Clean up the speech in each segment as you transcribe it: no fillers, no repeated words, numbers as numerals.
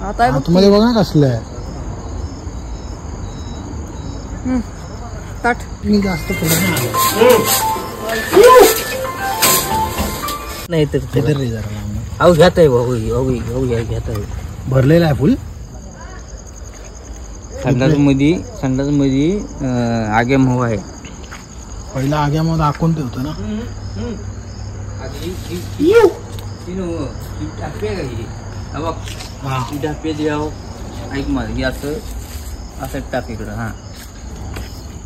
आतमध्ये बघ ना कसलं आहे. मी जास्त नाही तर अहो घ्यात आहे भाऊ घ्यात आहे. भरलेला आहे फुल. संडास मध्ये आगेम हवा आहे. पहिला आग्यामध्ये आखून ठेवतो ना. टापे द्याव ऐक मला हे असं टाक इकडं. हा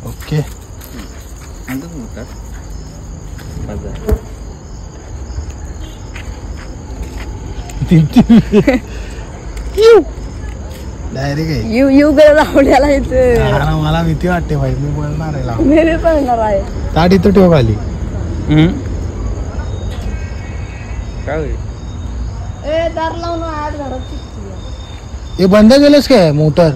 ओके. डायरेक्ट मला भीती वाटते भाई. मी बोलणार आहे. ताट इथं ठेव खाली. हे बंद केलंस काय मोटर.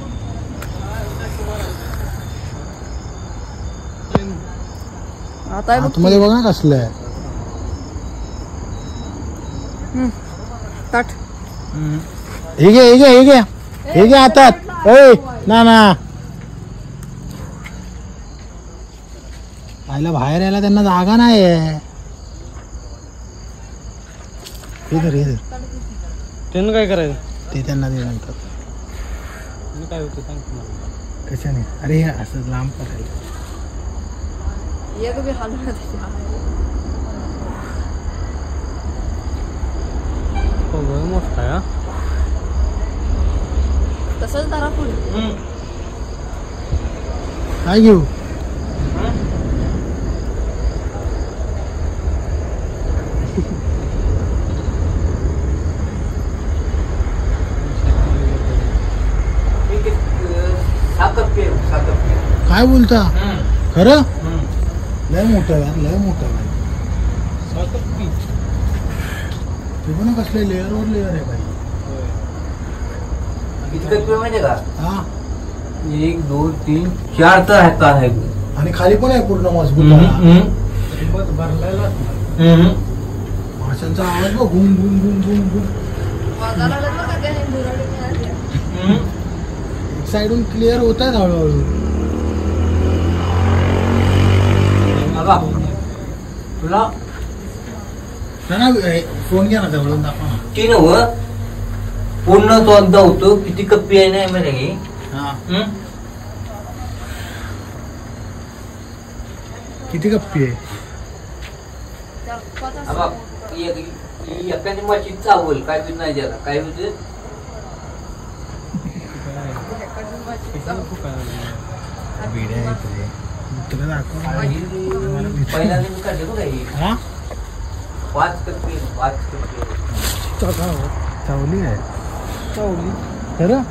आतमध्ये बघ ना कसलं आहे. हे घे हातात. ना आईला बाहेर यायला त्यांना जागा नाही आहे. त्यांना काय करायचं ते त्यांना दे नंतर. काय होतं सांग तुम्हाला. कशाने. अरे असं लांब करायला. मोठा आहे. तसंच धरा पुढे. काय घेऊ. काय बोलता खरं. लय मोठं यार. लय मोठं भाई. ते पण कसले लेअर वर लेअर आहे भाई. माहिती का. हा 1 2 3 4 तर आहे. आणि खाली पण आहे पूर्ण मजबूत. माशांचा आवाज बघ. घुम घुम घुम घुम घुम. एक साइडून क्लिअर होत आहे हळूहळू. तुला फोन घ्या ना जवळून दाखवा ना. ते नव पूर्ण तो एकदा होतो. किती कप्पी आहे नाही माहिती. किती कप्पी आहे. एखादी माशी चावल काय होत नाही. ज्याला काय होते. तुला दाखव. पहिल्यांदा मी काढले बघा ही. 5 कप्पी. चावली आहे. खरं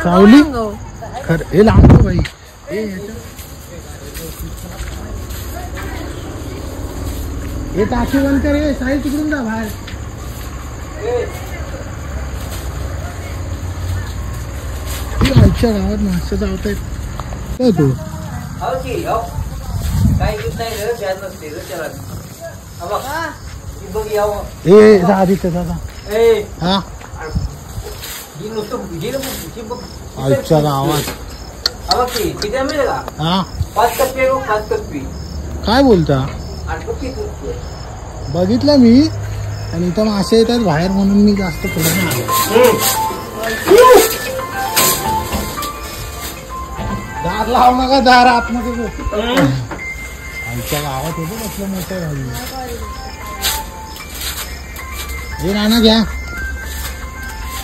चावली खरं. हे लांबतो बाई. हे टाकी बंद कर. हे साहिल तिकडून जा बाहेर. आजच्या गावात माणसं धावतायत काय तू. काय घेत नाही रे. व्याज नसते रे त्याला. बघ यावं. ए जा आदित्य दादा. हा आजच्या गावात किती मिळेल का. हा 5 कप्पी. 5 कप्पी काय बोलता. 8 कप्पी बघितलं मी. आणि इथं मासे येतात बाहेर म्हणून मी जास्त पुढे नाही आलो. दार लावू नका. दार आतमध्ये. आमच्या गावात होतं कसलं मोठं झालं. हे नाना घ्या.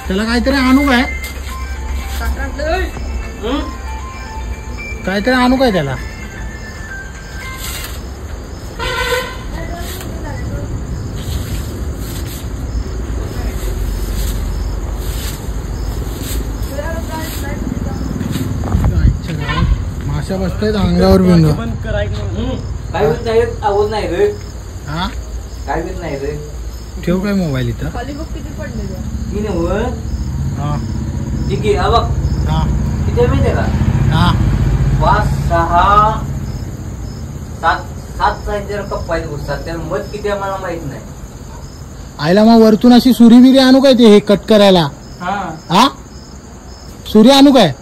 त्याला काहीतरी आणू काय. काहीतरी आणू काय त्याला. माशा बसतायत अंगावर बिंग. काय होत नाही. आवाज नाही रे. हा काय होत नाही रे. ठेव काय मोबाईल इथं. खाली बघ किती पडले. हा ठीक आहे. बघ किती माहितीये का. 5 6 7 7 जर कप्पा घुसतात. त्याला मध किती आहे मला माहित नाही. आईला मग वरतून अशी सुरी बिरी आणू काय ते हे कट करायला? हा सुरी आणू काय?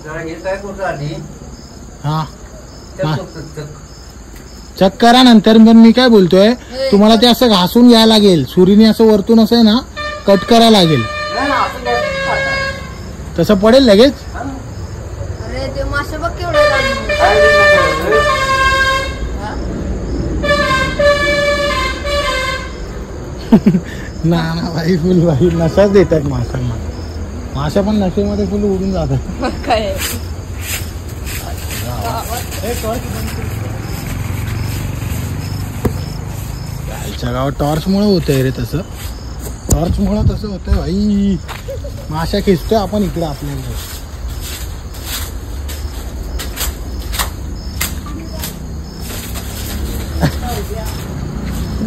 जरा हे काय करतो आधी हा चक हा. चक चक. चेक करा नंतर. पण मी काय बोलतोय तुम्हाला ते असं घासून घ्यायला लागेल. सुरीने असं वरतून असं आहे ना कट करायला लागेल. नाही ना, असं जास्त पाहता. तसं पडेल लगेच. हा? अरे ते मासे बघ केवढे लागले. काय नाही. हा? ना भाई फुल भाई नशाच देतात माशांना. माशा पण नशेमध्ये फुल उडून जातात. मग काय आईच्या गावात टॉर्च मुळे होतंय रे तसं. टॉर्च मुळे तसं होतंय भाई. माशा खेचतोय आपण इकडे आपल्याला.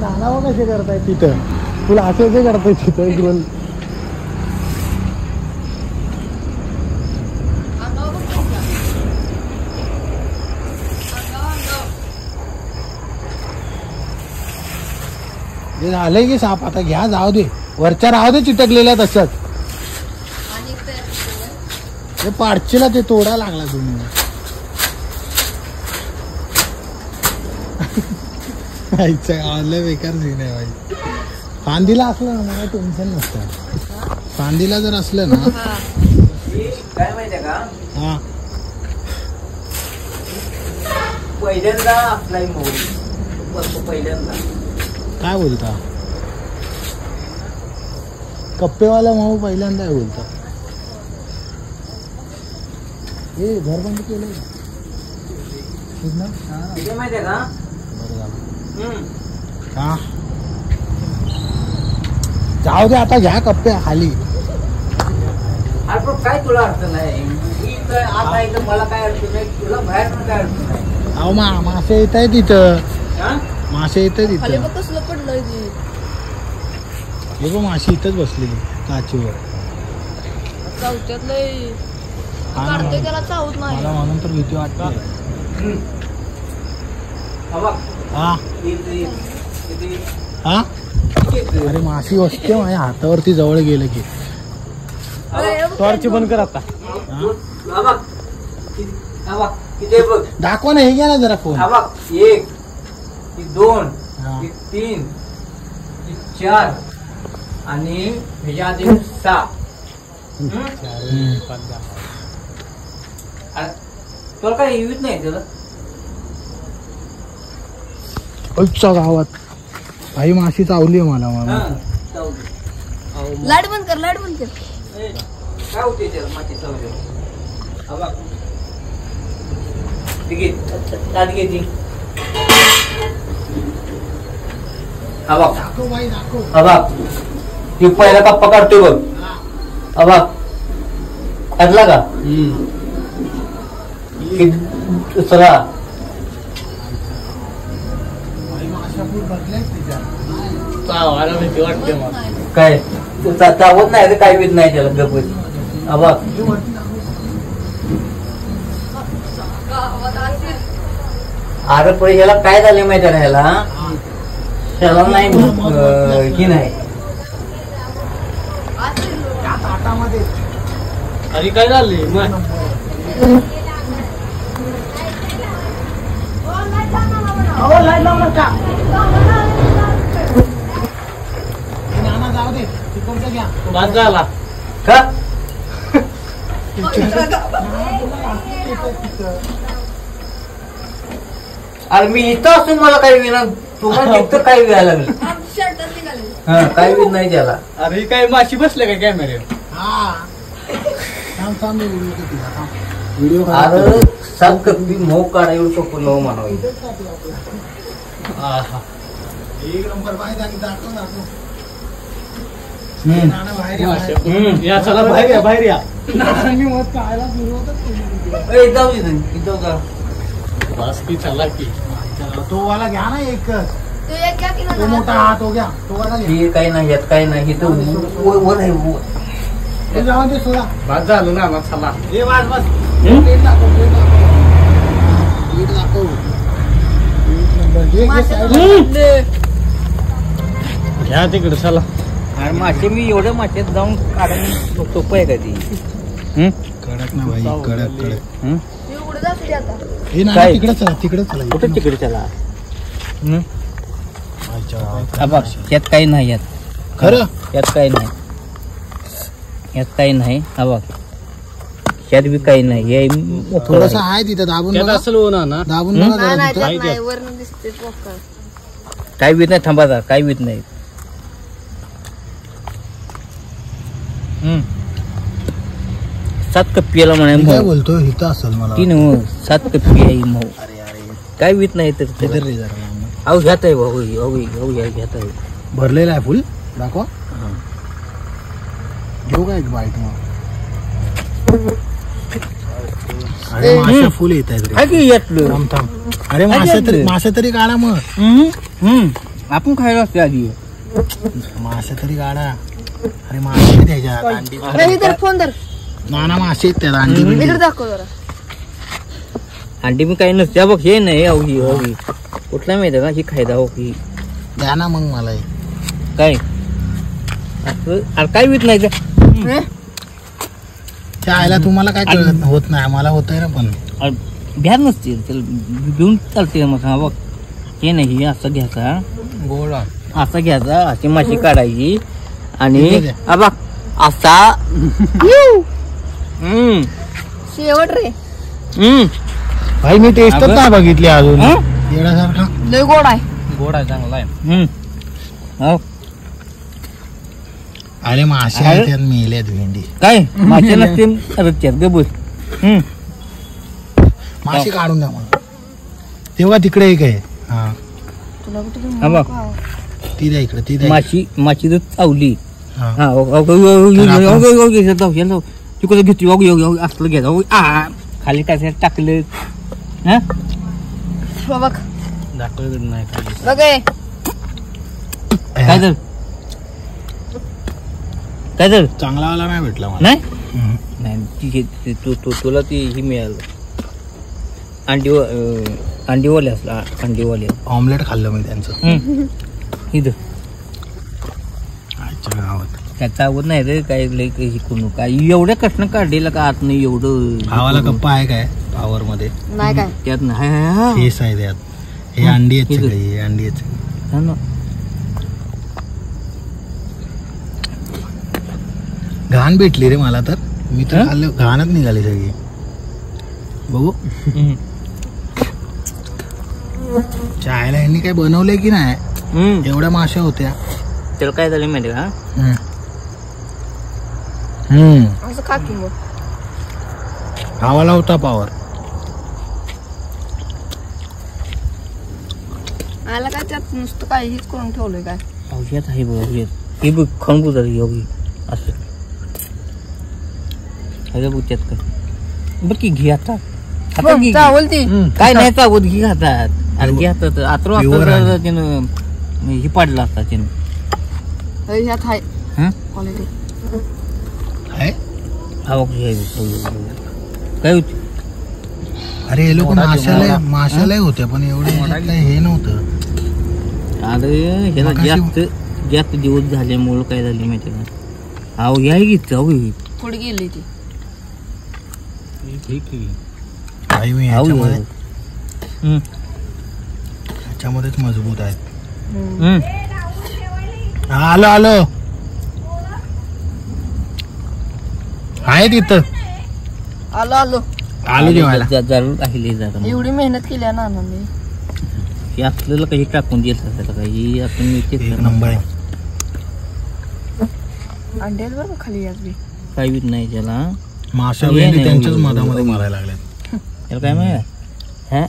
नाना बघ कसे करताय तिथं. तुला असं कसे करताय तिथं इकडून. अंगावर बघ तुमच्या. अंगावर. हे झालंय की साप आता घ्या जाऊ दे. वरच्या राहू दे चिटकलेल्या तसंच. आणि ते हे पाडचीला ते तोडा लागला तुम्ही. आईच्या गावाला बेकार सीन आहे भाई. फांदीला असलं ना मला टेन्शन नसतं. फांदीला जर असलं ना हा. काय माहितीये का हा पहिल्यांदा आपला मोहरी बसतो पहिल्यांदा. काय बोलता कप्पेवाला भाऊ पहिल्यांदा आहे बोलता. हे घर बंद केलंय का? ठीक ना? हा, किती माहितीये का बरं झालं. हम्म. हा जाऊ दे आता घ्या कप्पे खाली. अरे पण काय तुला अडचण आहे? मी तर आता आहे तर मला काय अडचण नाही, तुला बाहेर पण काय अडचण नाही. अहो मासे येत आहे तिथं. हा? मासे येत आहे खाली तिथं. बघ कसलं पडलंय ते. हे बघ माशी इथंच बसलेली काचीवर. चावत्यात लय. हा ना. काढतोय त्याला चावत नाही. मला म्हणून तर भीती वाटते. हम्म. हा बघ. हा किती हा किती? अरे माशी बसते माझ्या हातावरती जवळ गेलं की. अरे, बघ टॉर्च बंद कर आता. हा बघ. हा बघ. किती आहे बघ. दाखवा ना हे घ्या ना जरा फोन. हा बघ. 1 ही 2 हा. ही 3 ही 4 आणि ह्याच्या आधी 6. तुला काय येत नाही त्याला. उच्च गावात काही माशी चावली मला. हा, जाऊ दे. अहो, मग लाईट बंद कर, लाईट बंद कर. काय होते त्याला माती चावली. हा बघ. ठीक आहे. ताट घे ती. हा बघ. दाखव बाई दाखव. हा बघ. ती पहिला कप्पा काढतोय बघ. हा बघ. काढला का की दुसरा. काय चावत नाही रे, काय वेद नाही त्याला गप्प. हा बघ. गावात असेल. अरे पण ह्याला काय झालं माहिती आहे ह्याला. त्याला नाही की नाही. असेल. अरे काय झाले मग. नाना जाऊ दे तिकडचं घ्या. बाद झाला का. अरे मी इथं असून मला काही विना तुम्हाला तिथं काय व्हायला लागलं. आमची शर्टच निघाले. हा काय विन नाही त्याला. अरे काय माशी बसले का कॅमेऱ्यावर. हा थांब थांब मी व्हिडिओ किती व्हिडिओ अरे सात कप्पी मोग काढा येऊ शकतो न म्हणावं. एक नंबर बाहेर आणि दाखव दाखव. हम्म. नाना बाहेर या, बाहेर. या चला बाहेर या बाहेर या. नानांनी मत खायला सुरुवातच केली तिथे. ए, जाऊ दे नाही. इथं जा. बस की चला की. चला, तो वाला घ्या ना एकच. तू एक घ्या की तो मोठा ना. हा तो घ्या. तो वाला घ्या. हे काही नाही यात काही नाही. इथं वर आहे वर. ते जाऊन ते सोडा. बाद झालं ना मग चला. हे वाज बस. प्लेट दाखव, प्लेट दाखव. प्लेट दाखव. एक नंबर. हे घे मासे side तर ला. पडले. या तिकडे चला. अरे मासे मी एवढ्या माशात जाऊन काढून सोपं आहे का ती? कडक ना भाई, कडक कडक. मी उघडत असते आता. हे ना काय? तिकडे चला, तिकडे चला. कुठे तिकडे त्याला आईच्या गावात. हा बघ यात काही नाही यात खरं यात काही नाही यात काही नाही हा बघ यात बी काही नाही हे मोकळं थोडस आहे. आहे तिथं दाबून त्यात बघा. असेल होणार ना. दाबून बघा नाही जरा नाही तिथं. त्यात नाही वरनं दिसते पोकळ. काही बीत नाही थांबा जरा, काही बीत नाही सात कप्पीला मी काय म्हणे बोलतो इथं असेल मला. तीन 7 कप्पी आहे मऊ अरे अरे काही बीत नाही तर इधर रे जरा लांब. अहो घ्यात आहे भाऊ अहो घ्यात आहे भरलेला आहे फुल. दाखवा. घेऊ का एक बाईट मग. अरे मासे फुल येत आहेत काय रे. की यातलं थांब थांब. अरे मासे तरी काढा मग. आपण खायला असते आधी मासे तरी काढा. अरे मासे आहेत त्याच्यात. अंडी नाही तर फोन धर. नाना मासे आहेत त्यात. अंडी बिंडी. इकडे दाखव जरा. अंडी मी काही नसते बघ हे नाही अवघी कुठला माहिती आहे का ही खायदा हो की द्या ना मग मला एक. काय असं अरे काय बीत नाही का त्या आयला तुम्हाला काय कळत होत नाही. मला होतंय ना पण. भ्यार नसते त्याला घेऊन चालते मग हा बघ हे नाही असं घ्यायचा गोळा. असं घ्यायचा अशी माशी काढायची आणि ठीक आहे. हा बघ असा शेवट रे. भाई मी टेस्टच अगं. नाही बघितली अजून. हं? येण्यासारखा. लय गोड आहे. गोड आहे चांगला आहे हो अरे मासे आहेत त्यात मेल्यात भेंडी. काय मासे नसते रच्च्यात ग बस मासे काढून द्या मला. तेव्हा तिकडे एक आहे. हा तुला कुठे हा बघ ती द्या इकडे. ती द्या. माशी जर चावली हा. हा ती कसं घेतली असलं घ्यायचं खाली काय टाकलं हा बघ दाखवलं नाही खाली बघ हे. काय तर चांगला वाला नाही भेटला मला. नाही हं. नाही तुला ती ही मिळालं अंडीवाले असला अंडीवाले ऑमलेट खाल्लं मी त्यांचं. इथं आजच्या गावात. त्याचा आवड नाही रे काय लय काही शिकून काय एवढ्या कष्ट काढलेलं का आत नाही एवढं भावाला गप्पा आहे काय पावर मध्ये. नाही काय त्यात नाही केस आहे त्यात. हे अंडी आहेत सगळे. हे अंडी आहेत. हा ना. घाण भेटली रे मला तर. मी तर खाल्लं घाणच निघाली सगळी. बघू चायला यांनी काय बनवलंय की नाही. एवढ्या माश्या होत्या. त्याला काय झालं माहिती का असं खा की मग. भावाला होता पावर. आला काय त्यात नुसतं काय हेच करून ठेवलंय काय. औषध आहे बघ औषध हे बघ खाऊन गुजर एवढी असं बघ त्यात काय बघ की घे आता आता घे. चावल ती. काय नाही चावत घे हातात अरे घे हातात आतरो Pure आहे. असतं त्यानं हे पाडलं असता त्यानं ह्यात हाय हं? क्वालिटी. आहे. हा बघ हे बघ. काय होती अरे हे लोक माशाला होत्या पण एवढं काही हे नव्हतं. अरे ह्याला मगाशी- जास्त जास्त दिवस झाल्यामुळं काय झाले माहिती का अहो या घेत अहो पुढे गेली ती. भाई मी अहो ह्याच्यामध्येच मजबूत आहेत. हम्म. हा, आलो आलो. आहे तिथं. आलो आलो. आलो जेवायला. जरूर राहिले जरा एवढी मेहनत केली आहे ना आनंदी. हे असलेलं काही टाकून देत त्याला काही आपण एक नंबर आहे. अंडे आहेत बरं का खाली यात बी. काही बीत नाही त्याला माशा हे भेंडी नाही, त्यांच्याच उगी- मधामध्ये उगी. मारायला लागल्यात. त्याला काय माहिती हा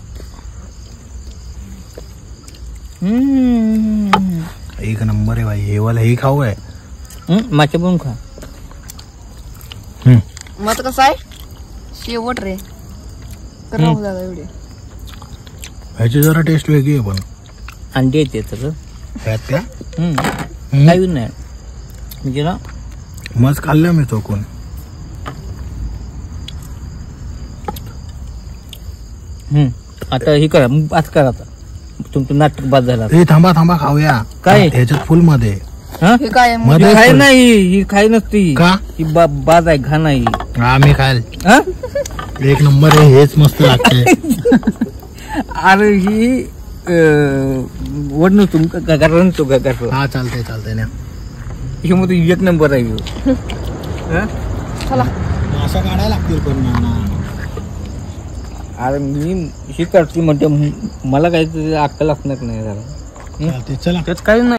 एक नंबर आहे भाई. हेवाला हे खाऊ आहे. माच्या पण खा मत कसं आहे शेवट रे. कर राहू दादा एवढे. ह्याची जरा टेस्ट वेगळी आहे पण. अंडे येते तर ह्यात त्या काही बीत नाही म्हणजे ना मस्त खाल्लं मी चोकून. आता हे करा आज करा आता तुमचं नाटक बाद झालं ए थांबा थांबा खाऊया. काय? ह्याच्यात फुल मध्ये हा? हे काय आहे? मध्ये ही खाय खोल. नाही ही खाय नसती का? ही बाज आहे घाण आहे हा मी खायल हा? एक नंबर आहे हेच मस्त लागतंय अरे ही वड नसतो गगार नसतो गगार हा चालतंय ना ही मध्ये एक नंबर आहे ह्यो. हा? चला माशा काढायला लागतील पण नाना. अरे मी ही करते म्हणजे मला काही अक्कल असणार नाही जरा चालतंय, चला त्यात काही नाही